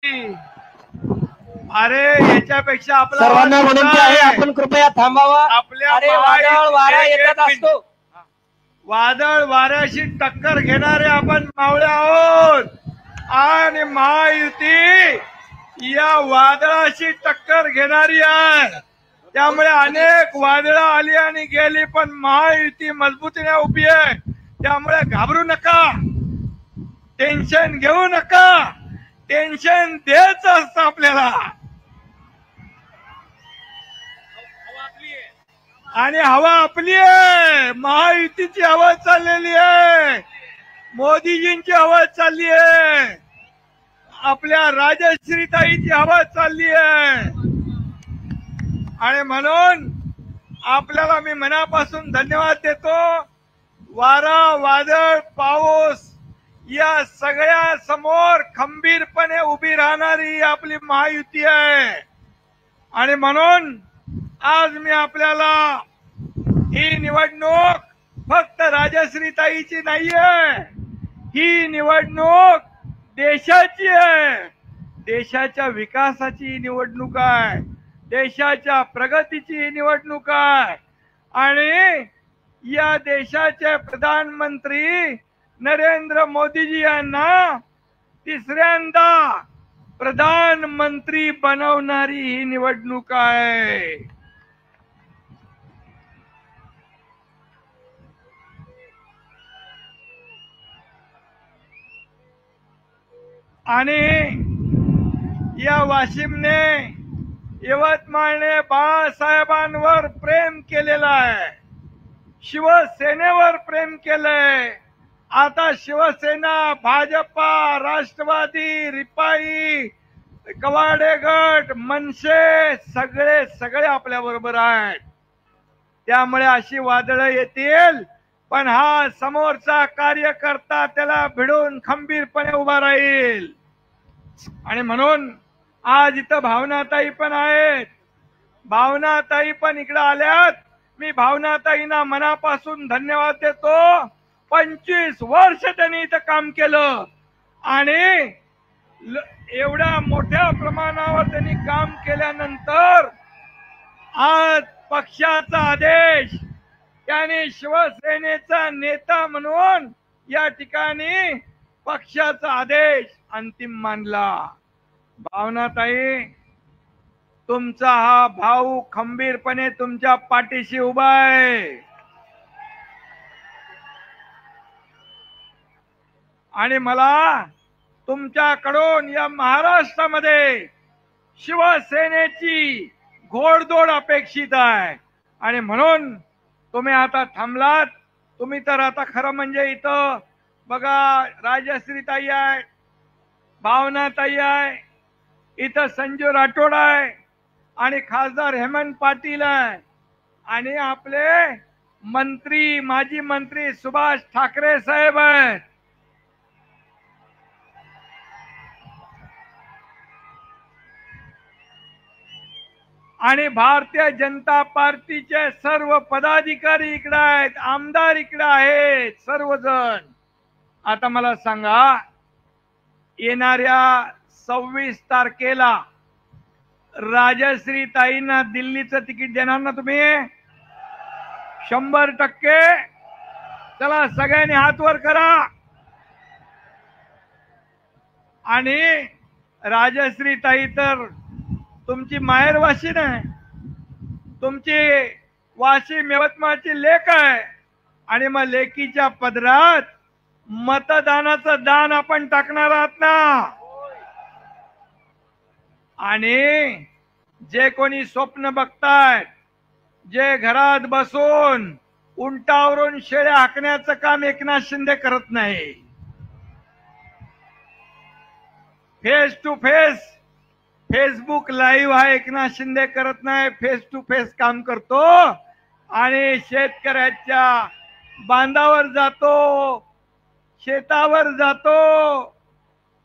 अरे याच्यापेक्षा आपला सर्वांना विनंती आहे आपण कृपया थांबावा. आपल्या अरे वादळ वारा येत असतो. वादळ वाऱ्याशी टक्कर घेणारे आपण मावळे आहोत आणि महायुती या वादळाशी टक्कर घेणारी आहे. त्यामुळे अनेक वादळं आली आणि गेली पण महायुती मजबूतीने उभी आहे. त्यामुळे घाबरू नका, टेन्शन घेऊ नका. टेन्शन द्यायचं असतं आपल्याला आणि हवा आपली आहे. महायुतीची हवा चाललेली आहे, मोदीजींची हवा चालली आहे, आपल्या राजश्रीताईची हवा चालली आहे. आणि म्हणून आपल्याला मी मनापासून धन्यवाद देतो. वारा वादळ पाऊस या सगळ्या समोर खंबीरपणे उभी राहणारी आपली महायुती आहे. आणि म्हणून आज मी आपल्याला ही निवडणूक फक्त राजश्रीताईची नाहीये, ही निवडणूक देशाची आहे. देशाच्या विकासाची निवडणूक आहे, देशाच्या प्रगतीची निवडणूक आहे. आणि या देशाचे प्रधानमंत्री नरेंद्र मोदीजी यांना तिसऱ्यांदा प्रधानमंत्री बनवणारी ही निवडणूक आहे. आणि या वाशिमने यवतमाळने बाळासाहेबांवर प्रेम केलेलं आहे, शिवसेनेवर प्रेम केलंय. आता शिवसेना, भाजपा, राष्ट्रवादी, रिपाई, कवाडे गट, मनसे सगळे आपल्या बरोबर आहेत. त्यामुळे अशी वादळं येतील पण हा समोरचा कार्यकर्ता त्याला भिडून खंबीरपणे उभा राहील. आणि म्हणून आज इथं भावनाताई पण आहेत, भावनाताई पण इकडे आल्यात. मी भावनाताईंना मनापासून धन्यवाद देतो. 25 वर्ष त्यांनी इथं काम केलं आणि एवढ्या मोठ्या प्रमाणावर त्यांनी काम केल्यानंतर आज पक्षाचा आदेश, त्याने शिवसेनेचा नेता म्हणून या ठिकाणी पक्षाचा आदेश अंतिम मानला. भावनाताई, तुमचा हा भाऊ खंबीरपणे तुमच्या पाठीशी उभा आहे. आणि मला तुमच्याकडून या महाराष्ट्रामध्ये शिवसेनेची घोडदौड अपेक्षित आहे. आणि म्हणून तुम्ही आता थांबलात. तुम्ही तर आता खरं म्हणजे इथं बघा, राजश्रीताई आहे, भावनाताई आहे, इथं संजू राठोड आहे आणि खासदार हेमंत पाटील आहे आणि आपले मंत्री, माजी मंत्री सुभाष ठाकरे साहेब आहेत. आणि भारतीय जनता पार्टीचे सर्व पदाधिकारी इकडे आहेत, आमदार इकडे आहेत, सर्वजण. आता मला सांगा, येणाऱ्या 26 तारखेला राजश्रीताईंना दिल्लीचं तिकीट देणार ना तुम्ही? 100%. चला सगळ्यांनी हात वर करा. आणि राजश्रीताई तर तुमची माहेर वाशिम आहे, तुमची वाशिम यवतमाळची लेक आहे. आणि मग लेकीच्या पदरात मतदानाचं दान आपण टाकणार आहात ना. आणि जे कोणी स्वप्न बघतायत, जे घरात बसून उंटावरून शेळ्या हाकण्याचं काम एकनाथ शिंदे करत नाही. Face to face Facebook live हा एकनाथ शिंदे करत नाही, फेस टू फेस काम करतो. आणि शेतकऱ्याच्या बांधावर जातो, शेतावर जातो,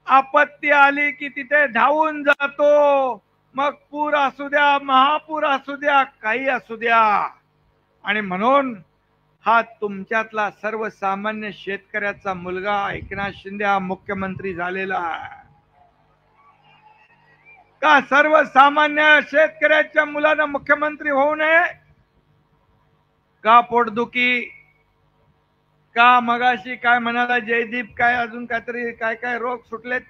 आपत्ती आली की तिथे धावून जातो. मग पूर असू द्या, महापूर असू द्या, काही असू द्या. आणि म्हणून हा तुमच्यातला सर्वसामान्य शेतकऱ्याचा मुलगा एकनाथ शिंदे हा मुख्यमंत्री झालेला आहे. का सर्वसामान्य शेतकऱ्याच्या मुलांना मुख्यमंत्री होऊ नये? का पोटदुखी, का मगाशी काय म्हणाला जयदीप, काय अजून काहीतरी काय काय रोग सुटलेत,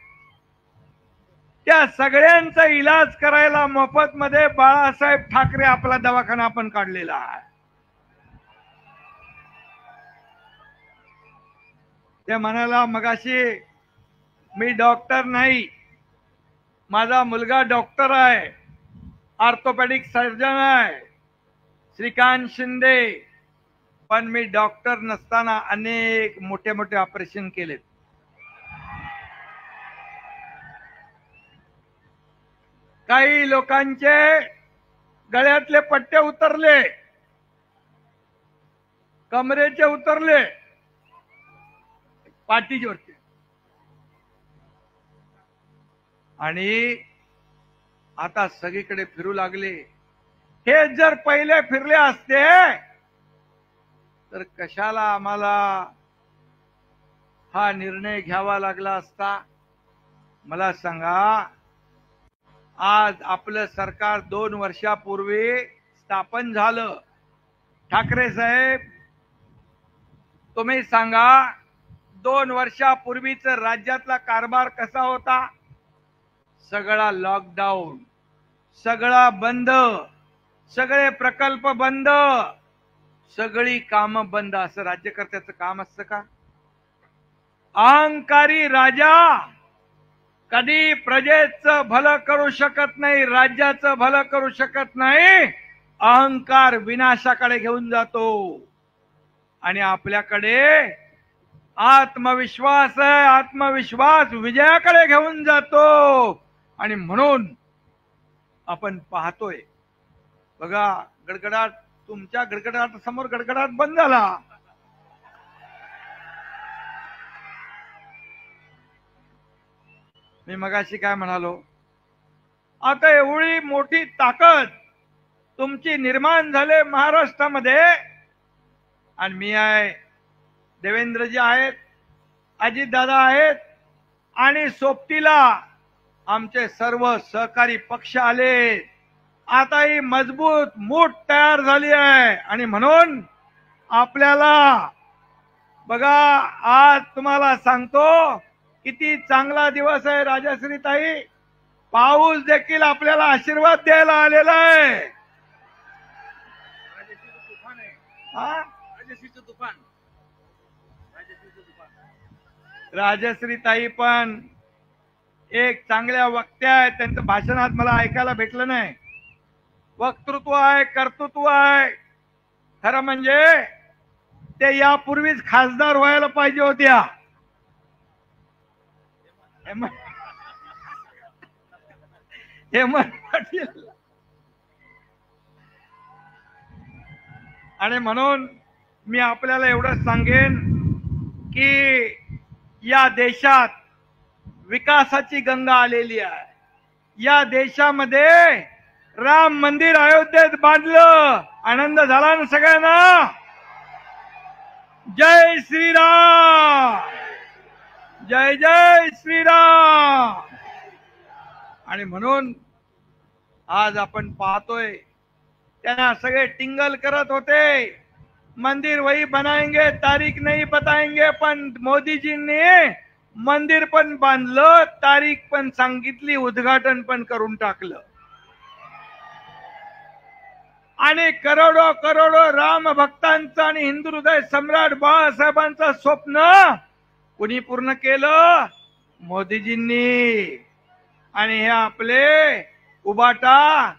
त्या सगळ्यांचा इलाज करायला मोफत मध्ये बाळासाहेब ठाकरे आपला दवाखाना आपण काढलेला आहे. ते म्हणाला मगाशी मी डॉक्टर नाही, माझा मुलगा डॉक्टर आहे, ऑर्थोपेडिक सर्जन आहे श्रीकांत शिंदे, पण मी डॉक्टर नसताना अनेक मोठे मोठे ऑपरेशन केलेत. काही लोकांचे गळ्यातले पट्टे उतरले, कमरेचे उतरले, पाठीवरचे, आणि आता सगळीकडे फिरू लागले. हे जर पहिले फिरले असते तर कशाला आम्हाला हा निर्णय घ्यावा लागला असता? मला सांगा, आज आपलं सरकार 2 वर्षापूर्वी स्थापन झालं. ठाकरे साहेब, तुम्ही सांगा 2 वर्षापूर्वीच राज्यातला कारभार कसा होता? सगळा लॉकडाऊन, सगळा बंद, सगळे प्रकल्प बंद, सगळी कामं बंद. असं राज्यकर्त्याचं काम असतं का? अहंकारी राजा कधी प्रजेचं भलं करू शकत नाही, राज्याचं भलं करू शकत नाही. अहंकार विनाशाकडे घेऊन जातो आणि आपल्याकडे आत्मविश्वास आहे, आत्मविश्वास विजयाकडे घेऊन जातो. आणि म्हणून आपण पाहतोय बघा, गडगडाट, तुमच्या गडगडाट समोर गडगडाट बंद झाला. मी मगाशी काय म्हणालो, आता एवढी मोठी ताकद तुमची निर्माण झाले महाराष्ट्रामध्ये, आणि मी आहे, देवेंद्रजी आहेत, अजितदादा आहेत, आणि सोबतीला आमचे सर्व सहकारी पक्ष आले. आता ही मजबूत मूठ तयार झाली आहे. आणि म्हणून आपल्याला बघा, आज तुम्हाला सांगतो किती चांगला दिवस आहे राजश्रीताई. पाऊस देखील आपल्याला आशीर्वाद द्यायला आलेला आहे. राजश्रीताई पण एक चांगल्या वक्त्या आहेत. त्यांचं भाषण आज मला ऐकायला भेटलं नाही. वक्तृत्व आहे, कर्तृत्व आहे. खरं म्हणजे ते यापूर्वीच खासदार व्हायला पाहिजे होत्या. हेमंत पाटील. आणि म्हणून मी आपल्याला एवढं सांगेन की या देशात विकासाची गंगा आलेली आहे. या देशामध्ये राम मंदिर अयोध्येत बांधलं. आनंद झाला ना सगळ्यांना? जय श्रीराम, जय जय श्रीराम. आणि म्हणून आज आपण पाहतोय, त्यांना सगळे टिंगल करत होते, मंदिर वही बनाएंगे, तारीख नहीं बताएंगे. पण मोदीजींनी मंदिर पण बांधलं, तारीख पण सांगितली, उद्घाटन पण करून टाकलं. आणि करोडो करोडो राम भक्तांचं आणि हिंदू हृदय सम्राट बाळासाहेबांचं स्वप्न कुणी पूर्ण केलं? मोदीजींनी. आणि हे आपले उबाटा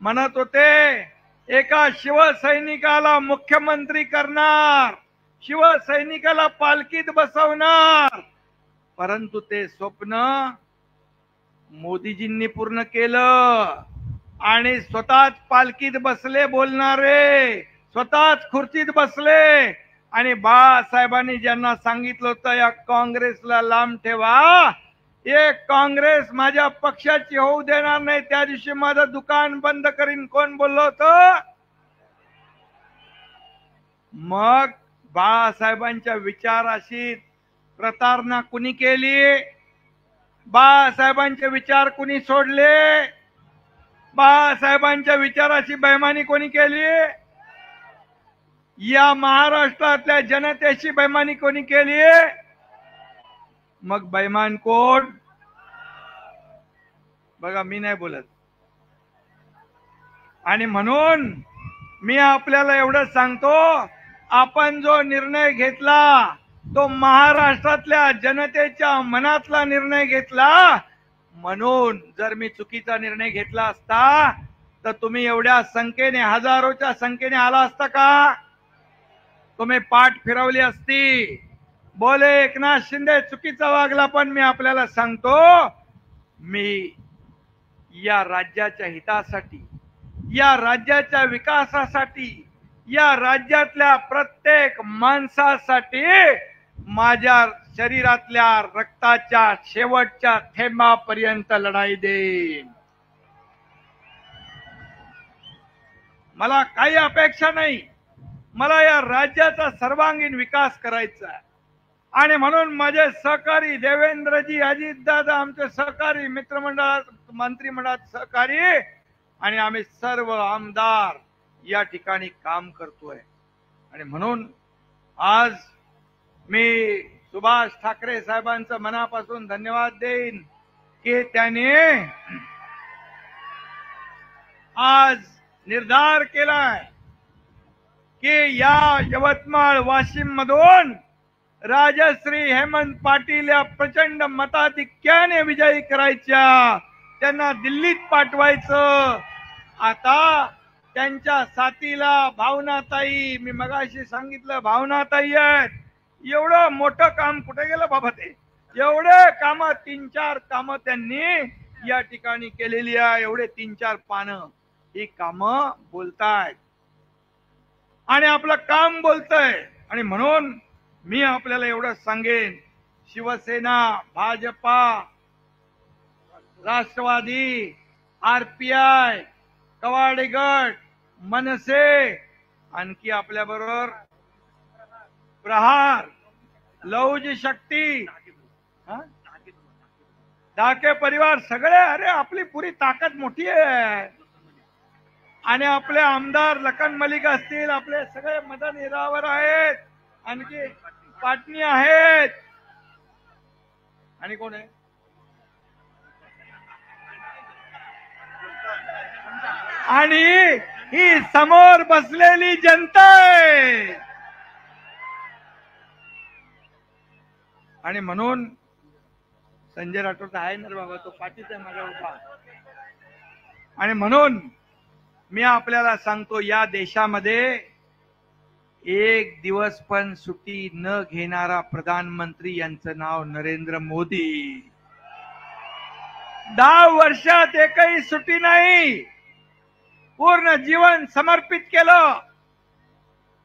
म्हणत होते एका शिवसैनिकाला मुख्यमंत्री करणार, शिवसैनिकाला पालखीत बसवणार. परंतु ते स्वप्न मोदीजींनी पूर्ण केलं. आणि स्वतःच पालखीत बसले बोलणारे, स्वतःच खुर्चीत बसले. आणि बाळासाहेबांनी ज्यांना सांगितलं होतं या काँग्रेसला लांब ठेवा, एक काँग्रेस माझ्या पक्षाची होऊ देणार नाही, त्या दिवशी माझं दुकान बंद करीन, कोण बोललो होतं? मग बाळासाहेबांच्या विचाराशी प्रतारणा कुणी केली? बाळासाहेबांचे विचार कोणी सोडले? बाळासाहेबांच्या विचाराची बेईमानी कोणी केली? या महाराष्ट्रातल्या जनतेची बेईमानी कोणी केली? मग बेईमान कोण? बघा, मी नाही बोलत. आणि म्हणून मी आपल्याला एवढं सांगतो, आपण जो निर्णय घेतला तो महाराष्ट्रातल्या जनतेच्या मनातला निर्णय घेतला. म्हणून जर मी चुकीचा निर्णय घेतला असता तर तुम्ही एवढ्या संख्येने, हजारोच्या संख्येने आला असता का? तुम्ही पाठ फिरवली असती. बोले एकनाथ शिंदे चुकीचा वागला, पण मी आपल्याला सांगतो, मी या राज्याच्या हितासाठी, या राज्याच्या विकासासाठी, या राज्यातल्या प्रत्येक माणसासाठी माझ्या शरीरातल्या रक्ताच्या शेवटच्या थेंबापर्यंत लढाई देईन. मला काही अपेक्षा नाही. मला या राज्याचा सर्वांगीण विकास करायचा आहे. आणि म्हणून माझे सहकारी देवेंद्रजी, अजितदादा, आमचे सहकारी मित्रमंडळात, मंत्रिमंडळात सहकारी, आणि आम्ही सर्व आमदार या ठिकाणी काम करतोय. आणि म्हणून आज मी सुभाष ठाकरे साहेबांचं मनापासून धन्यवाद देईन की त्यांनी आज निर्धार केलाय की या यवतमाळ वाशिम मधून राजश्री हेमंत पाटील या प्रचंड मताधिक्याने विजयी करायच्या, त्यांना दिल्लीत पाठवायचं. आता त्यांच्या साथीला भावनाताई, मी मगाशी सांगितलं भावनाताई आहेत. एवढं मोठं काम कुठे गेलं बाबा? ते एवढे काम, 3-4 कामं त्यांनी या ठिकाणी केलेली आहे. एवढे 3-4 पानं ही कामं बोलतायत आणि आपलं काम बोलतंय. आणि म्हणून मी आपल्याला एवढं सांगेन, शिवसेना, भाजपा, राष्ट्रवादी, आरपीआय, कवाडे गट, मनसे, आणखी आपल्या बरोबर प्रहार, लौज शक्ती, डाके परिवार, सगळे, अरे आपली पुरी ताकद मोठी आहे. आणि आपले आमदार लखन मलिक असतील, आपले सगळे मदन हिरावर आहेत, आणखी पाटणी आहेत, आणि कोण आहे? आणि ही समोर बसलेली जनता आहे. आणि म्हणून संजय राठोड आहे ना रे बाबा, तो पाठीच आहे माझ्या उभा. आणि म्हणून मी आपल्याला सांगतो, या देशामध्ये एक दिवस पण सुट्टी न घेणारा प्रधानमंत्री, यांचं नाव नरेंद्र मोदी. 10 वर्षात एकही सुट्टी नाही, पूर्ण जीवन समर्पित केलं.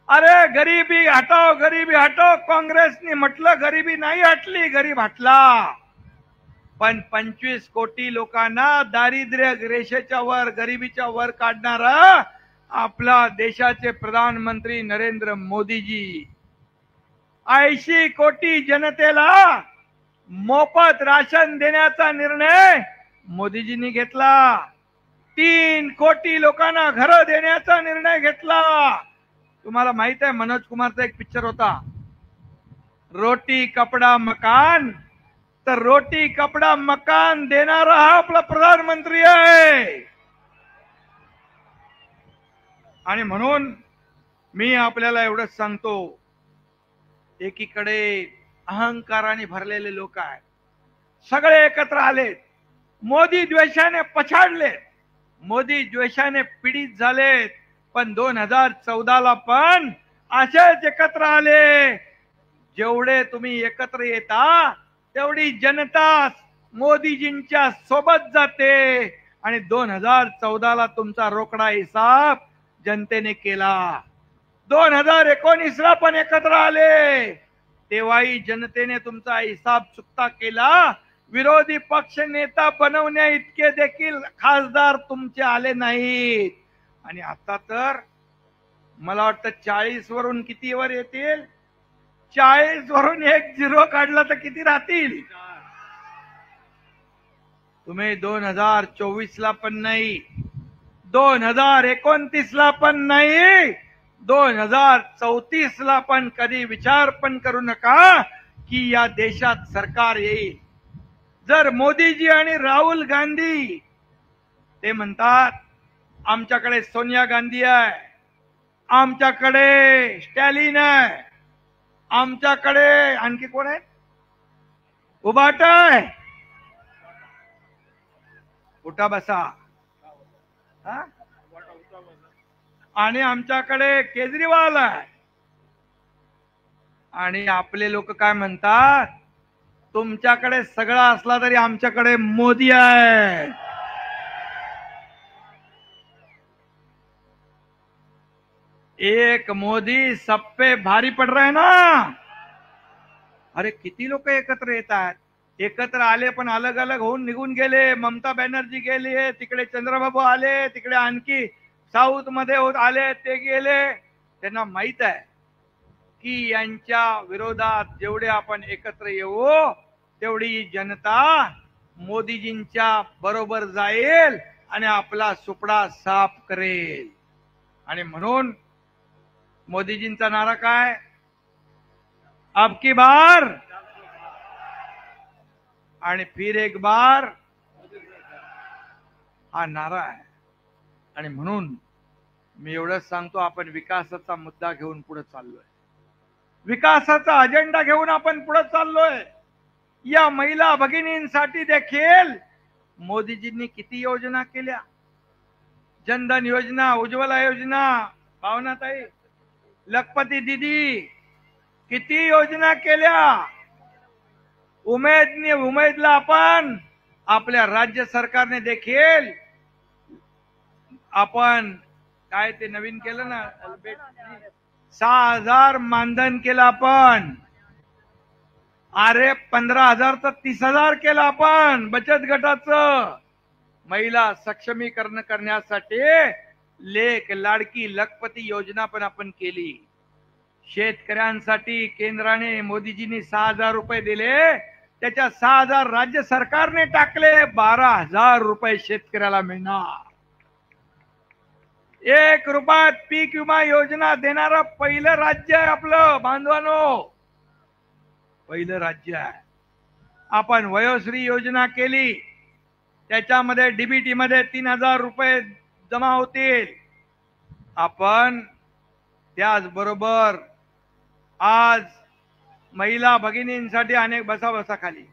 अरे गरिबी हटाओ, गरिबी हटाओ, काँग्रेसने म्हटलं, गरिबी नाही हटली, गरीब हटला. पण 25 कोटी लोकांना दारिद्र्य रेषेच्या वर, गरिबीच्या वर काढणारा आपला देशाचे प्रधानमंत्री नरेंद्र मोदीजी. 80 कोटी जनतेला मोफत राशन देण्याचा निर्णय मोदीजींनी घेतला. 3 कोटी लोकांना घरं देण्याचा निर्णय घेतला. तुम्हाला माहित आहे, मनोज कुमारचा एक पिक्चर होता, रोटी कपडा मकान. तर रोटी कपडा मकान देणारा हा आपला प्रधानमंत्री आहे. आणि म्हणून मी आपल्याला एवढंच सांगतो, एकीकडे अहंकाराने भरलेले लोक आहेत, सगळे एकत्र आलेत, मोदी द्वेषाने पछाडलेत, मोदी द्वेषाने पीडित झालेत. पण 2014ला पण असेच एकत्र आले. जेवढे तुम्ही एकत्र येता तेवढी जनता मोदीजींच्या सोबत जाते. आणि 2014ला तुमचा रोकडा हिसाब जनतेने केला. 2019ला पण एकत्र आले, तेव्हाही जनतेने तुमचा हिसाब चुकता केला. विरोधी पक्ष नेता बनवण्या इतके देखील खासदार तुमचे आले नाहीत. आणि आता तर मला वाटतं 40 वरून किती वर येतील? 40 वरून 1 0 काढला तर किती राहतील? तुम्ही 2024ला पण नाही, 2029ला पण नाही, 2034ला पण कधी विचार पण करू नका की या देशात सरकार येईल. जर मोदीजी आणि राहुल गांधी ते म्हणतात आमच्याकडे सोनिया गांधी आहे, आमच्याकडे स्टॅलिन आहे, आमच्याकडे आणखी कोण आहे, उभाट आहे, उठा बसा, हा? आणि आमच्याकडे केजरीवाल आहे, आणि आपले लोक काय म्हणतात, तुमच्याकडे सगळा असला तरी आमच्याकडे मोदी आहे. एक मोदी सब पे भारी पड रहा है ना. अरे किती लोक एकत्र येतात, एकत्र आले पण अलग अलग होऊन निघून गेले. ममता बॅनर्जी गेले तिकडे, चंद्रबाबू आले तिकडे, आणखी साऊथ मध्ये आले ते गेले. त्यांना माहित आहे की यांच्या विरोधात जेवढे आपण एकत्र येऊ तेवढी जनता मोदीजींच्या बरोबर जाईल आणि आपला सुपडा साफ करेल. आणि म्हणून मोदीजींचा नारा काय, अब की बार आणि फिर एक बार, हा नारा आहे. आणि म्हणून मी एवढंच सांगतो, आपण विकासाचा मुद्दा घेऊन पुढे चाललोय, विकासाचा अजेंडा घेऊन आपण पुढे चाललोय. या महिला भगिनींसाठी देखील मोदीजींनी किती योजना केल्या, जनधन योजना, उज्ज्वला योजना, भावनाताई, लखपती दीदी, किती योजना केल्या. उमेदला आपण आपल्या राज्य सरकारने देखील आपण काय ते नवीन केलं ना, 6,000 मानधन केलं आपण. अरे 15,000 तर 30,000 केलं आपण बचत गटाचं. महिला सक्षमीकरण करण्यासाठी लेक लाडकी लखपती योजना पण आपण केली. शेतकऱ्यांसाठी केंद्राने मोदीजींनी 6,000 रुपये दिले, त्याच्या 6,000 राज्य सरकारने टाकले, 12,000 रुपये शेतकऱ्याला मिळणार. 1 रुपयात पीक विमा योजना देणारं पहिलं राज्य आहे आपलं बांधवांनो, पहिलं राज्य आहे. आपण वयोश्री योजना केली, त्याच्यामध्ये डीबीटी मध्ये 3,000 रुपये जमा होतील. आपण त्याचबरोबर आज महिला भगिनींसाठी अनेक बसा खाली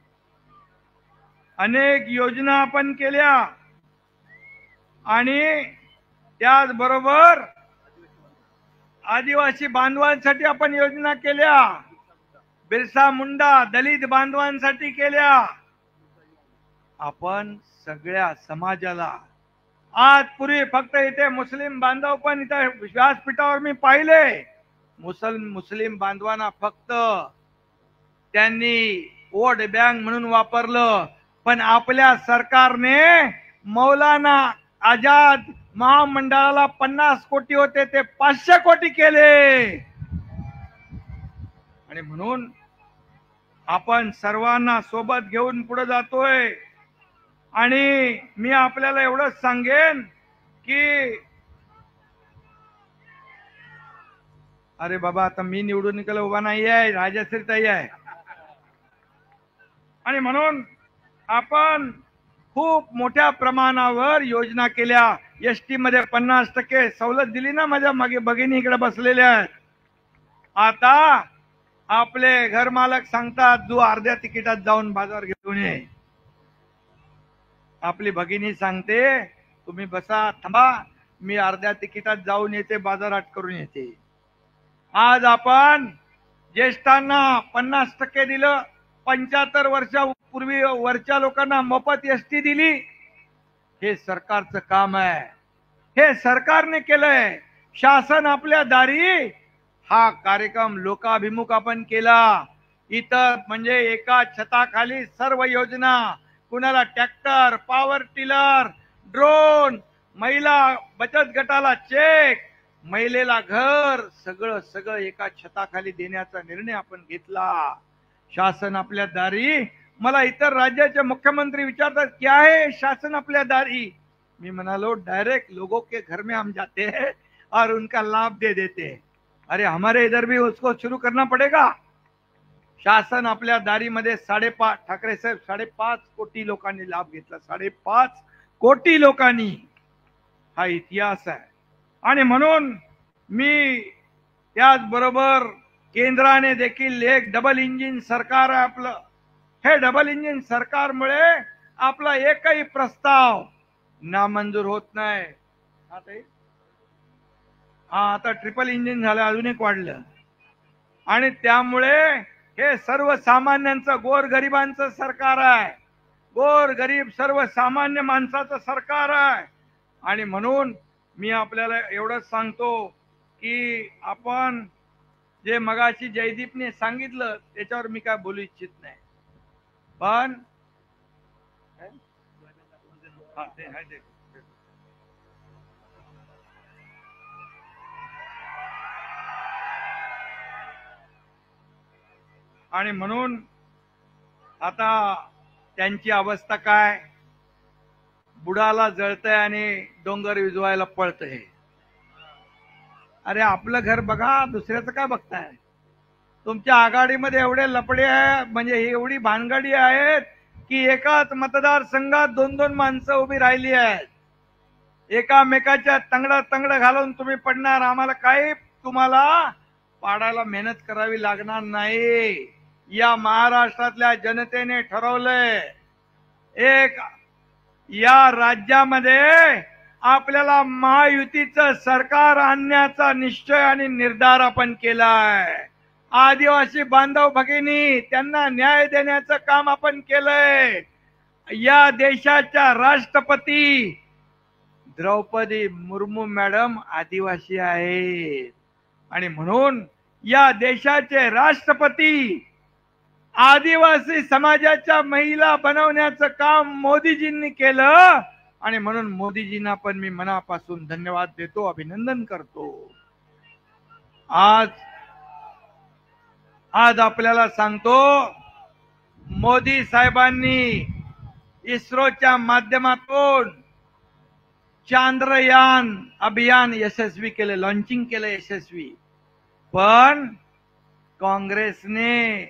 अनेक योजना आपण केल्या. आणि त्याचबरोबर आदिवासी बांधवांसाठी आपण योजना केल्या, बिरसा मुंडा दलित बांधवांसाठी केल्या. आपण सगळ्या समाजाला, आज पूर्वी फक्त इथे मुस्लिम बांधव, पण इथे व्यासपीठावर मी पाहिले मुस्लिम बांधवांना फक्त त्यांनी वोट बँक म्हणून वापरलं. पण आपल्या सरकारने मौलाना आझाद महामंडळाला 50 कोटी होते ते 500 कोटी केले. आणि म्हणून आपण सर्वांना सोबत घेऊन पुढे जातोय. आणि मी आपल्याला एवढंच सांगेन की अरे बाबा, आता मी निवडून निघाला उभा नाही आहे, राजश्रीताई आहे. आणि म्हणून आपण खूप मोठ्या प्रमाणावर योजना केल्या. एसटी मध्ये 50% सवलत दिली ना, माझ्या मागे भगिनी इकडे बसलेल्या आहेत. आता आपले घरमालक सांगतात तू अर्ध्या तिकिटात जाऊन बाजार घेऊन ये. आपली भगिनी सांगते तुम्ही बसा, थांबा, मी अर्ध्या तिकिटात जाऊन येते, बाजारात करून येते. आज आपण ज्येष्ठांना 50% दिलं, 75 वर्षापूर्वी वरच्या लोकांना मोफत एसटी दिली. हे सरकारचं काम आहे, हे सरकारने केलंय. शासन आपल्या दारी हा कार्यक्रम लोकाभिमुख आपण केला. इतर म्हणजे एका छताखाली सर्व योजना, कुणाला ट्रॅक्टर, पॉवर टिलर, ड्रोन, महिला बचत गटाला चेक, महिलेला घर, सगळं एका छताखाली देण्याचा निर्णय आपण घेतला. शासन आपल्या दारी मला इतर राज्याचे मुख्यमंत्री विचारतात क्या है शासन आपल्या दारी, मी म्हणालो डायरेक्ट लोगों के घर में हम जाते हैं और उनका लाभ दे देते हैं। अरे हमारे इधर भी उसको शुरू करना पड़ेगा। शासन आपल्या दारीमध्ये 5.5 ठाकरे साहेब 5.5 कोटी लोकांनी लाभ घेतला, 5.5 कोटी लोकांनी, हा इतिहास आहे। आणि म्हणून मी त्याचबरोबर केंद्राने देखील एक डबल इंजिन सरकार आहे आपलं, हे डबल इंजिन सरकारमुळे आपला एकही प्रस्ताव नामंजूर होत नाही। आता ट्रिपल इंजिन झालं, अजून एक वाढलं, आणि त्यामुळे हे सर्वसामान्यांचं गोरगरिबांचं सरकार आहे, गोरगरीब सर्वसामान्य माणसाचं सरकार आहे। आणि म्हणून मी आपल्याला एवढंच सांगतो की आपण जे मगाशी जयदीपने सांगितलं त्याच्यावर मी काय बोलू इच्छित नाही, पण आणि म्हणून आता त्यांची अवस्था काय, बुडाला जळतंय आणि डोंगर विजवायला पळतंय। अरे आपलं घर बघा, दुसऱ्याचं काय बघताय? तुमच्या आघाडीमध्ये एवढे लपडे आहे, म्हणजे एवढी भानगडी आहेत की एकाच मतदारसंघात 2-2 माणसं उभी राहिली आहेत, एकामेकाच्या तंगड घालून तुम्ही पडणार। आम्हाला काही तुम्हाला पाडायला मेहनत करावी लागणार नाही। या महाराष्ट्रातल्या जनतेने ठरवलंय, एक या राज्यामध्ये आपल्याला महायुतीचं सरकार आणण्याचा निश्चय आणि निर्धार आपण केलाय। आदिवासी बांधव भगिनी त्यांना न्याय देण्याचं काम आपण केलंय। या देशाच्या राष्ट्रपती द्रौपदी मुर्मू मॅडम आदिवासी आहेत, आणि म्हणून या देशाचे राष्ट्रपती आदिवासी समाजाच्या महिला बनवण्याचं काम मोदीजींनी केलं, आणि म्हणून मोदीजींना पण मी मनापासून धन्यवाद देतो, अभिनंदन करतो। आज आपल्याला सांगतो, मोदी साहेबांनी इस्रोच्या माध्यमातून चांद्रयान अभियान यशस्वी केले, लॉन्चिंग केलं यशस्वी, पण काँग्रेसने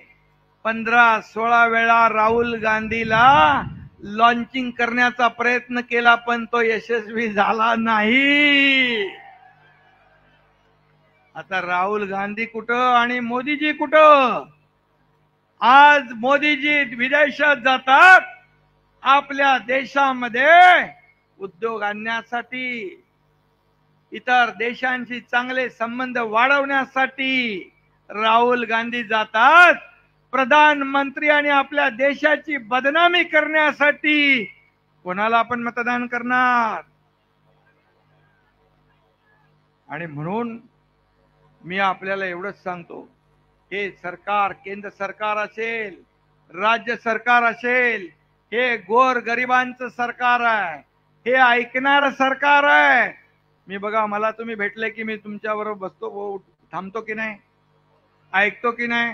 15-16 वेळा राहुल गांधीला लॉन्चिंग करण्याचा प्रयत्न केला, पण तो यशस्वी झाला नाही। आता राहुल गांधी कुठं आणि मोदीजी कुठं? आज मोदीजी विदेशात जातात आपल्या देशामध्ये उद्योग आणण्यासाठी, इतर देशांशी चांगले संबंध वाढवण्यासाठी राहुल गांधी जातात, प्रधानमंत्री आणि आपल्या देशाची बदनामी करण्यासाठी कोणाला आपण मतदान करणार? आणि म्हणून मी आपल्याला एवढंच सांगतो, हे सरकार, केंद्र सरकार असेल, राज्य सरकार असेल, हे गोरगरिबांचं सरकार आहे, हे ऐकणारं सरकार आहे। मी बघा, मला तुम्ही भेटले की मी तुमच्याबरोबर बसतो, थांबतो की नाही, ऐकतो की नाही,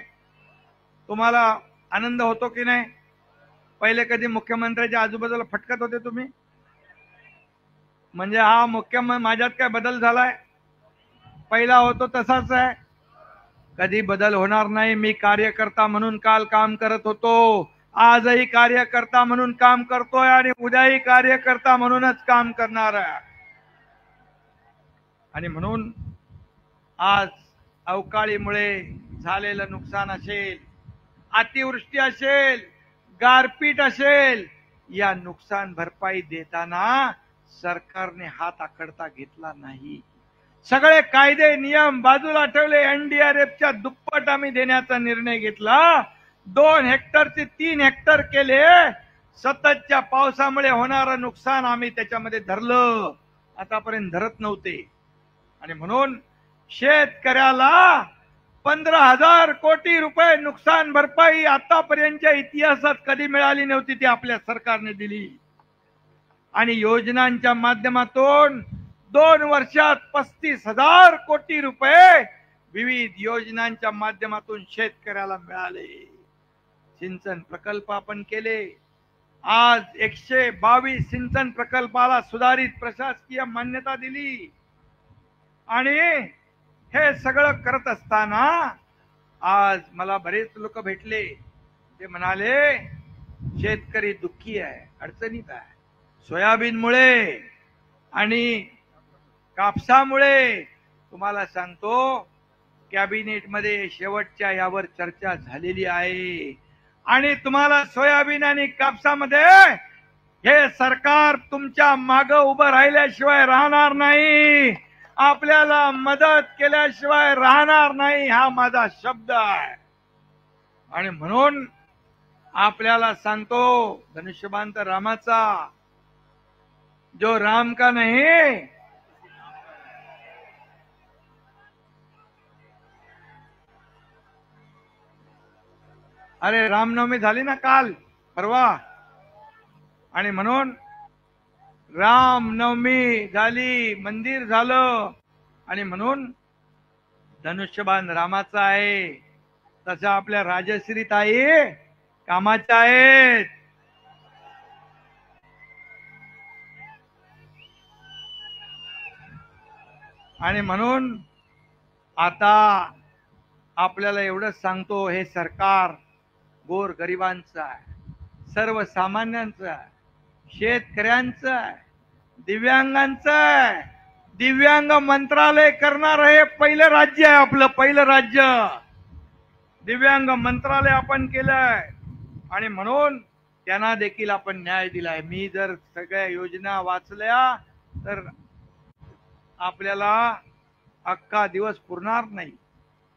तुम्हाला आनंद होतो की नाही? पहिले कधी मुख्यमंत्र्याच्या आजूबाजूला फटकत होते तुम्ही? म्हणजे हा मुख्यमंत्री, माझ्यात काय बदल झालाय? पहिला होतो तसाच आहे, कधी बदल होणार नाही। मी कार्यकर्ता म्हणून काल काम करत होतो, आजही कार्यकर्ता म्हणून काम करतोय, आणि उद्याही कार्यकर्ता म्हणूनच काम करणार आहे। आणि म्हणून आज अवकाळीमुळे झालेलं नुकसान असेल, अतिवृष्टी असेल, गारपीट असेल, या नुकसान भरपाई देताना सरकारने हात आखडता घेतला नाही। सगळे कायदे नियम बाजूला ठेवले, एनडीआरएफच्या दुप्पट आम्ही देण्याचा निर्णय घेतला, 2 हेक्टरचे 3 हेक्टर केले। सततच्या पावसामुळे होणारं नुकसान आम्ही त्याच्यामध्ये धरलं, आतापर्यंत धरत नव्हते। आणि म्हणून शेतकऱ्याला 15,000 कोटी रुपये नुकसान भरपाई आतापर्यंतच्या इतिहासात कधी मिळाली नव्हती, ती आपल्या सरकारने दिली। आणि योजनांच्या माध्यमातून 2 वर्षात 35,000 कोटी रुपये विविध योजनांच्या माध्यमातून शेतकऱ्याला मिळाले। सिंचन प्रकल्प आपण केले. आज 122 सिंचन प्रकल्पाला सुधारित प्रशासकीय मान्यता दिली. आणि हे सगळं करत असताना आज मला बरेच लोक भेटले. ते म्हणाले शेतकरी दुःखी आहे, अडचणीत आहे. सोयाबीनमुळे आणि कापसामुळे तुम्हाला सांगतो कॅबिनेटमध्ये शेवटच्या यावर चर्चा झालेली आहे. आणि तुम्हाला सोयाबीन आणि कापसामध्ये हे सरकार तुमच्या मागे उभं राहिल्याशिवाय राहणार नाही, आपल्याला मदत केल्याशिवाय राहणार नाही, हा माझा शब्द आहे. आणि म्हणून आपल्याला सांगतो धनुष्यबाण तर रामाचा, जो राम का नहीं अरे रामनवमी झाली ना काल परवा, आणि म्हणून रामनवमी झाली, मंदिर झालं, आणि म्हणून धनुष्यबाण रामाचा आहे. तसं आपल्या राजश्री ताई कामाच्या आहेत. आणि म्हणून आता आपल्याला एवढंच सांगतो, हे सरकार गोर गरिबांचं आहे, सर्वसामान्यांचं आहे, शेतकऱ्यांचं आहे, दिव्यांगांचं आहे. दिव्यांग मंत्रालय करणार हे पहिलं राज्य आहे आपलं, पहिलं राज्य दिव्यांग मंत्रालय आपण केलंय. आणि म्हणून त्यांना देखील आपण न्याय दिलाय. मी जर सगळ्या योजना वाचल्या तर आपल्याला अख्खा दिवस पुरणार नाही.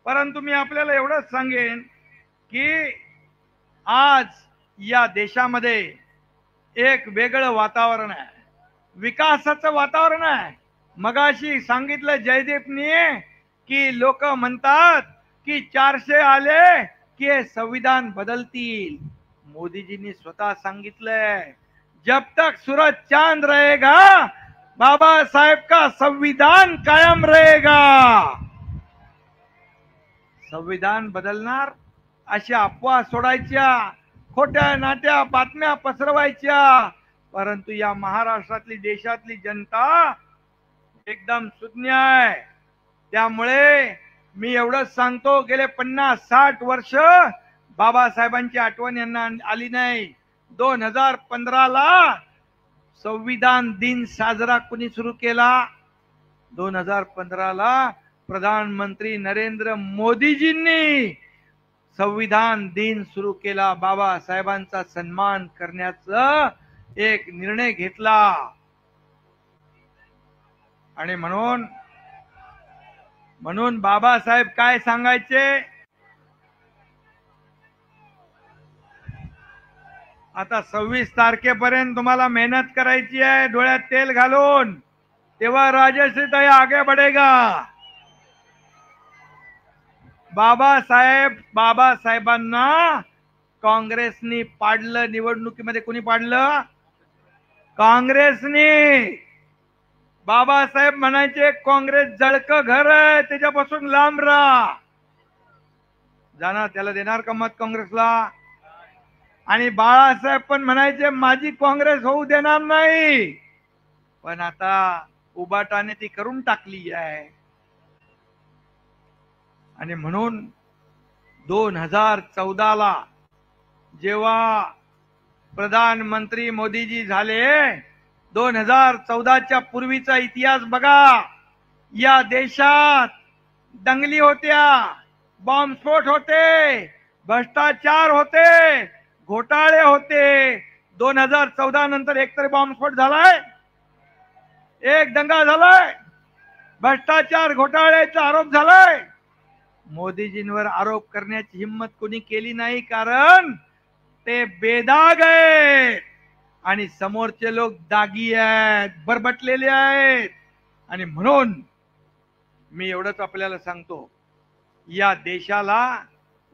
परंतु मी आपल्याला एवढंच सांगेन की आज या देशामध्ये एक वेगळं वातावरण आहे, विकासाचं वातावरण आहे. मगाशी सांगितलं जयदीपनी की लोक म्हणतात की 400 आले की हे संविधान बदलतील. मोदीजींनी स्वतः सांगितलंय जब तक सूरज चांद रहेगा बाबा साहेब का संविधान कायम रहेगा. संविधान बदलणार अशा अफवा सोडायच्या, खोट्या नाट्या बातम्या पसरवायच्या. परंतु या महाराष्ट्रातली देशातली जनता एकदम सुज्ञ आहे. त्यामुळे मी एवढंच सांगतो, गेले 50-60 वर्ष बाबासाहेबांची आठवण यांना आली नाही. 2015ला संविधान दिन साजरा कुणी सुरू केला? 2015ला प्रधानमंत्री नरेंद्र मोदीजींनी संविधान दिन सुरू केला. बाबासाहेबांचा सन्मान करण्याचा एक निर्णय घेतला. आणि म्हणून बाबासाहेब काय सांगायचे, आता 26 तारखेपर्यंत तुम्हाला मेहनत करायची आहे डोळ्यात तेल घालून, तेव्हा राजश्रीताई आगे बढ़ेगा. बाबासाहेबांना काँग्रेसनी पाडलं. निवडणुकीमध्ये कोणी पाडलं? काँग्रेसनी. बाबासाहेब म्हणायचे काँग्रेस जळकं घर आहे, त्याच्यापासून लांब राहा. जाणार त्याला देणार का मत काँग्रेसला? आणि बाळासाहेब पण म्हणायचे माझी काँग्रेस होऊ देणार नाही. पण आता उबाटाने ती करून टाकली आहे. आणि म्हणून 2014ला जेव्हा प्रधानमंत्री मोदीजी झाले, 2014च्या पूर्वीचा इतिहास बघा. या देशात दंगली होत्या, बॉम्बस्फोट होते, भ्रष्टाचार होते, घोटाळे होते. 2014 नंतर एकतरी बॉम्बस्फोट झालाय? एक दंगा झालाय? भ्रष्टाचार घोटाळ्याचा आरोप झालाय? मोदीजींवर आरोप करण्याची हिम्मत कोणी केली नाही, कारण ते बेदाग आहेत आणि समोरचे लोक दागी आहेत, बरबटलेले आहेत. आणि म्हणून मी एवढंच आपल्याला सांगतो, या देशाला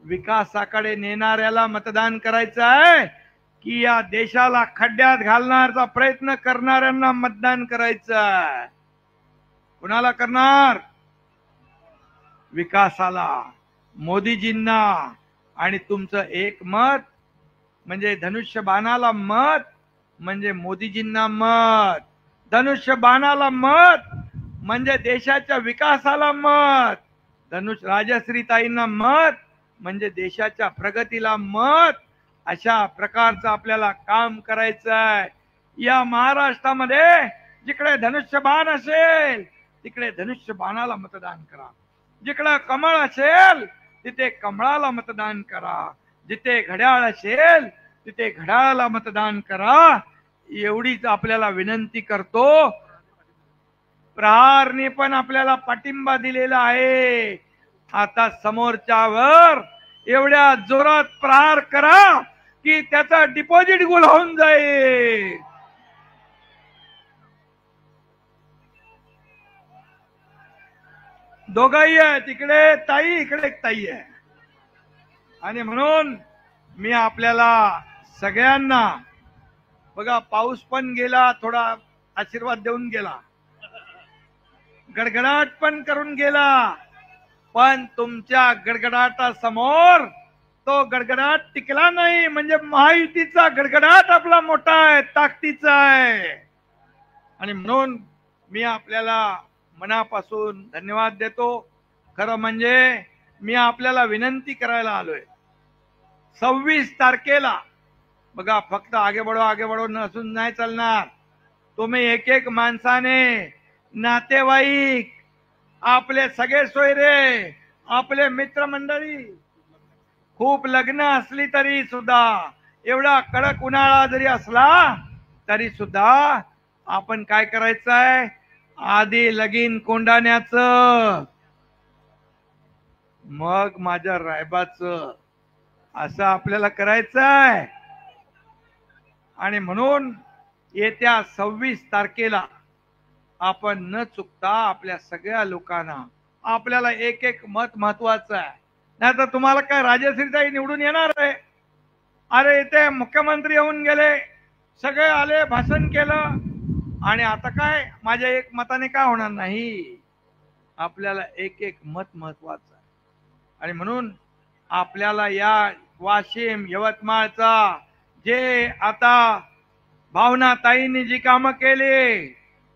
विकासाकडे नेणाऱ्याला मतदान करायचं आहे की या देशाला खड्ड्यात घालण्याचा प्रयत्न करणाऱ्यांना मतदान करायचं आहे? कुणाला करणार? विकासाला, मोदीजींना. आणि तुमचं एक मत म्हणजे धनुष्यबाणाला मत म्हणजे मोदीजींना मत, धनुष्यबाणाला मत म्हणजे देशाच्या विकासाला मत, राजश्रीताईंना मत म्हणजे देशाच्या प्रगतीला मत. अशा प्रकारचं आपल्याला काम करायचं आहे. या महाराष्ट्रामध्ये जिकडे धनुष्यबाण असेल तिकडे धनुष्यबाणाला मतदान करा, जिकडे कमळ असेल तिथे कमळाला मतदान करा, जिथे घड्याळ असेल तिथे घड्याळाला मतदान करा. एवढीच आपल्याला विनंती करतो. प्रहारने पण आपल्याला पाठिंबा दिलेला आहे. आता समोरच्यावर एवढ्या जोरात प्रहार करा की त्याचा डिपॉझिट गुल होऊन जाईल. दोघंही आहे, तिकडे ताई इकडे एक ताई आहे. आणि म्हणून मी आपल्याला सगळ्यांना, बघा पाऊस पण गेला, थोडा आशीर्वाद देऊन गेला, गडगडाट पण करून गेला, पण तुमच्या गडगडाटासमोर तो गडगडाट टिकला नाही. म्हणजे महायुतीचा गडगडाट आपला मोठा आहे, ताकदीचा आहे. आणि म्हणून मी आपल्याला मनापासून धन्यवाद देतो. खरं म्हणजे मी आपल्याला विनंती करायला आलोय, 26 तारखेला बघा, फक्त आगे बढो नसून नाही चालणार. तुम्ही एक एक माणसाने, नातेवाईक, आपले सगळे सोयरे, आपले मित्रमंडळी, खूप लग्न असली तरी सुद्धा, एवढा कडक उन्हाळा जरी असला तरी सुद्धा आपण काय करायचं आहे, आधी लगीन कोंडाण्याचं, मग माझ्या रायबाचं, असं आपल्याला करायचं आहे. आणि म्हणून येत्या 26 तारखेला आपण न चुकता आपल्या सगळ्या लोकांना, आपल्याला एक एक मत महत्वाचं आहे. नाही तर तुम्हाला काय राजश्रीताई निवडून येणार आहे? अरे इथे मुख्यमंत्री येऊन गेले, सगळे आले, भाषण केलं, आणि आता काय माझ्या एक मताने काय होणार नाही. आपल्याला एक एक मत महत्वाचं आहे. आणि म्हणून आपल्याला या वाशिम यवतमाळचा जे आता भावनाताईंनी जी कामं केली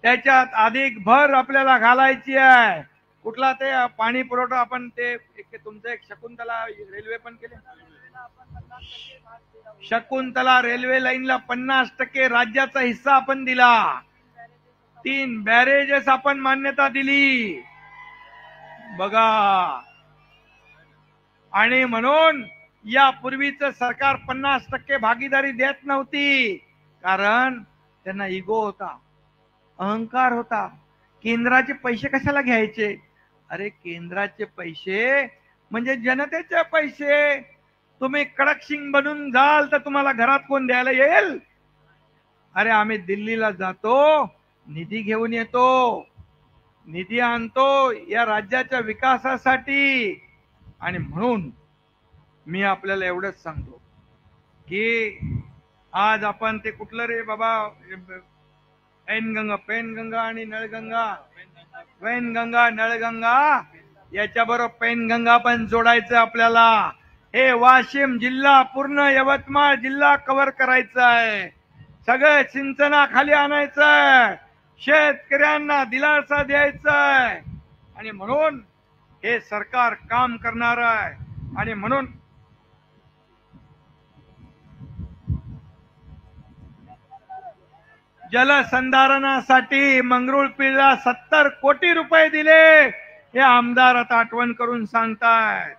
त्याच्यात अधिक भर आपल्याला घालायची आहे. कुठला ते पाणी पुरवठा आपण ते तुमचं एक शकुंतला रेल्वे पण केले, शकुंतला रेल्वे लाईनला 50% राज्याचा हिस्सा आपण दिला, 3 बॅरेजेस आपण मान्यता दिली बघा. आणि म्हणून यापूर्वीचं सरकार 50% भागीदारी देत नव्हती, कारण त्यांना इगो होता, अहंकार होता. केंद्राचे पैसे कशाला घ्यायचे? अरे केंद्राचे पैसे म्हणजे जनतेचे पैसे. तुम्ही कडक सिंग बनून जाल तर तुम्हाला घरात कोण द्यायला येईल? अरे आम्ही दिल्लीला जातो, निधी घेऊन येतो, निधी आणतो या राज्याच्या विकासासाठी. आणि म्हणून मी आपल्याला एवढंच सांगतो की आज आपण ते कुठलं रे बाबा, पेनगंगा आणि नळगंगा, वैनगंगा नळगंगा, याच्याबरोबर पेनगंगा पण जोडायचं आपल्याला. हे वाशिम जिल्हा, पूर्ण यवतमाळ जिल्हा कव्हर करायचा आहे, सगळं सिंचनाखाली आणायचं आहे, शेतकऱ्यांना दिलासा द्यायचा आहे. आणि म्हणून हे सरकार काम करणार आहे. आणि म्हणून जलसंधारणासाठी मंगरुळपीरला 70 कोटी रुपये दिले, हे आमदार आता आठवण करून सांगतायत.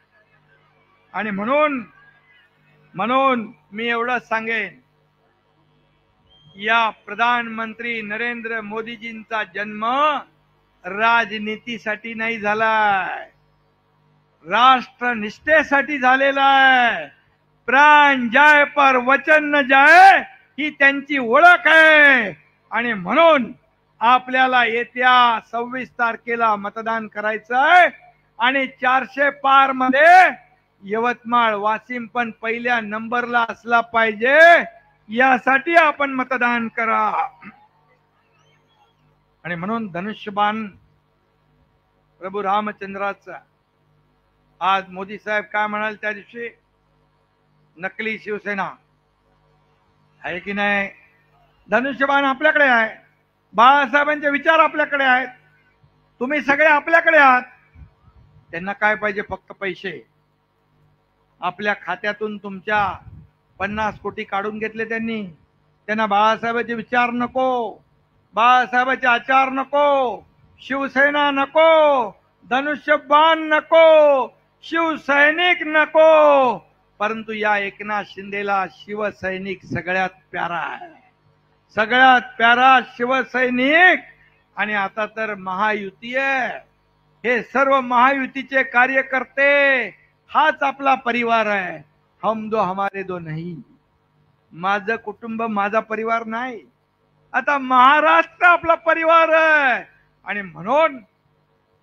आणि म्हणून मी एवढंच सांगेन, या प्रधानमंत्री नरेंद्र मोदीजींचा जन्म राजनीतीसाठी नाही झालाय, राष्ट्रनिष्ठेसाठी झालेला आहे. प्राण जाय पर वचन न जाय ही त्यांची ओळख आहे. आणि म्हणून आपल्याला येत्या 26 तारखेला मतदान करायचं आहे. आणि 400 पार मध्ये यवतमाळ वाशिम पण पहिल्या नंबरला असला पाहिजे, यासाठी आपण मतदान करा. आणि म्हणून धनुष्यबाण प्रभू रामचंद्राचा, आज मोदी साहेब काय म्हणाल त्या दिवशी, नकली शिवसेना, आहे की नाही? धनुष्यबाण आपल्याकडे आहे, बाळासाहेबांचे विचार आपल्याकडे आहेत, तुम्ही सगळे आपल्याकडे आहात. त्यांना काय पाहिजे? फक्त पैसे. आपल्या खात्यातून तुमच्या 50 कोटी काढून घेतले त्यांनी. त्यांना बाळासाहेबांचे विचार नको, बाळासाहेबांचे आचार नको, शिवसेना नको, धनुष्यबाण नको, शिवसैनिक नको, परंतु या एकनाथ शिंदेला शिवसैनिक सगळ्यात प्यारा आहे, सगळ्यात प्यारा शिवसैनिक. आणि आता तर महायुती आहे, हे सर्व महायुतीचे कार्यकर्ते, हाच आपला परिवार आहे. हम दो हमारे दो नहीं. माझं कुटुंब माझा परिवार नाही, आता महाराष्ट्र आपला परिवार आहे. आणि म्हणून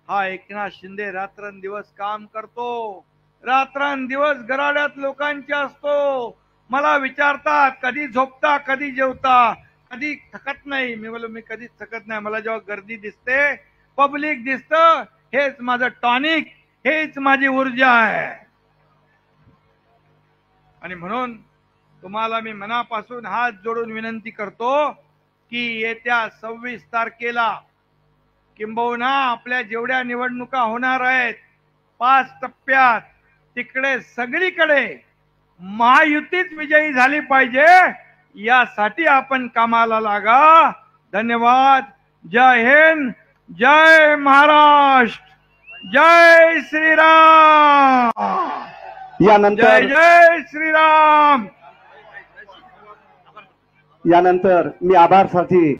हा एकनाथ शिंदे रात्रंदिवस काम करतो, रात्रंदिवस गराड्यात लोकांचे असतो. मला विचारतात कधी झोपता, कधी जेवता, कधी थकत नाही. मी बोललो मी कधीच थकत नाही. मला जेव्हा गर्दी दिसते, पब्लिक दिसतं, हेच माझं टॉनिक, हेच माझी ऊर्जा आहे. आणि म्हणून तुम्हाला मी मनापासून हात जोडून विनंती करतो की येत्या 26 तारखेला किंबहुना आपल्या जेवढ्या निवडणुका होणार आहेत 5 टप्प्यात, तिकडे सगळीकडे महायुतीच विजयी झाली पाहिजे, यासाठी आपण कामाला लागा. धन्यवाद. जय हिंद, जय महाराष्ट्र, जय श्रीराम. यानंतर जय श्रीराम. यानंतर मी आभारसाठी